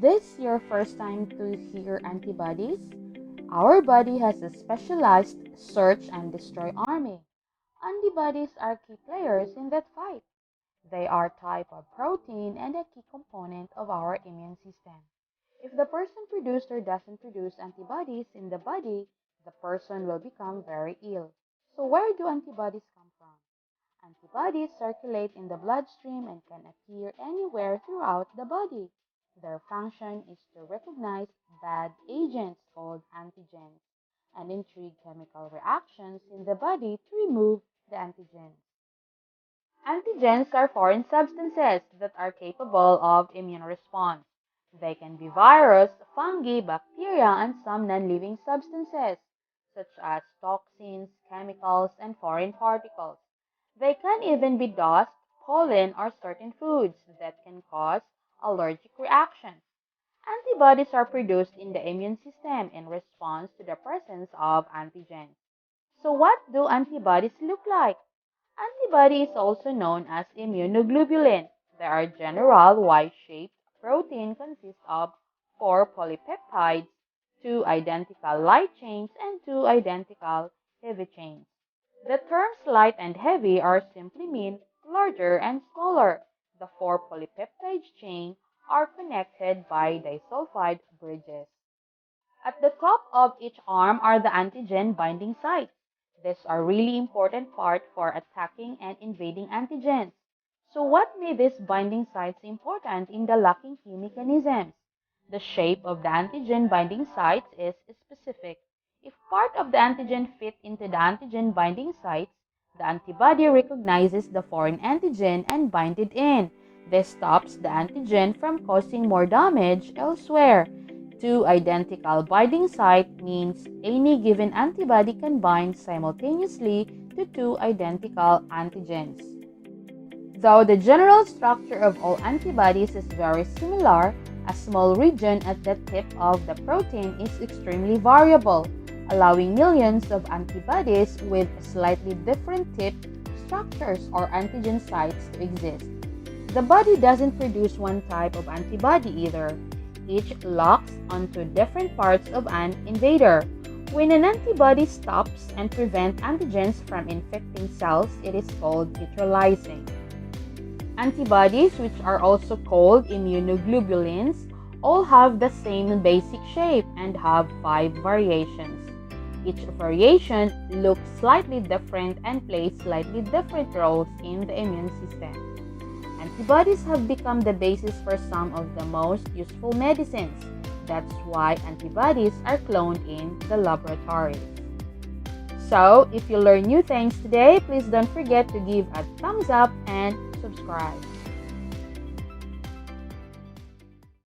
this your first time to hear antibodies? Our body has a specialized search and destroy army. Antibodies are key players in that fight. They are a type of protein and a key component of our immune system. If the person produced or doesn't produce antibodies in the body, the person will become very ill. So where do antibodies come from? Antibodies circulate in the bloodstream and can appear anywhere throughout the body. Their function is to recognize bad agents called antigens and intrigue chemical reactions in the body to remove the antigens. Antigens are foreign substances that are capable of immune response. They can be virus, fungi, bacteria, and some non-living substances, such as toxins, chemicals, and foreign particles. They can even be dust, pollen, or certain foods that can cause allergic reactions. Antibodies are produced in the immune system in response to the presence of antigens. So what do antibodies look like? Antibody is also known as immunoglobulin. They are general Y-shaped protein consists of 4 polypeptides, 2 identical light chains, and 2 identical heavy chains. The terms light and heavy are simply mean larger and smaller. The 4 polypeptide chain are connected by disulfide bridges. At the top of each arm are the antigen binding sites. These are really important part for attacking and invading antigens. So what made these binding sites important in the locking key mechanisms? The shape of the antigen binding sites is specific. If part of the antigen fit into the antigen binding sites, the antibody recognizes the foreign antigen and binds it in. This stops the antigen from causing more damage elsewhere. 2 identical binding site means any given antibody can bind simultaneously to 2 identical antigens. Though the general structure of all antibodies is very similar, a small region at the tip of the protein is extremely variable, allowing millions of antibodies with slightly different tip structures or antigen sites to exist. The body doesn't produce one type of antibody either. Each locks onto different parts of an invader. When an antibody stops and prevents antigens from infecting cells, it is called neutralizing. Antibodies, which are also called immunoglobulins, all have the same basic shape and have 5 variations. Each variation looks slightly different and plays slightly different roles in the immune system. Antibodies have become the basis for some of the most useful medicines. That's why antibodies are cloned in the laboratories. So, if you learn new things today, please don't forget to give a thumbs up and subscribe.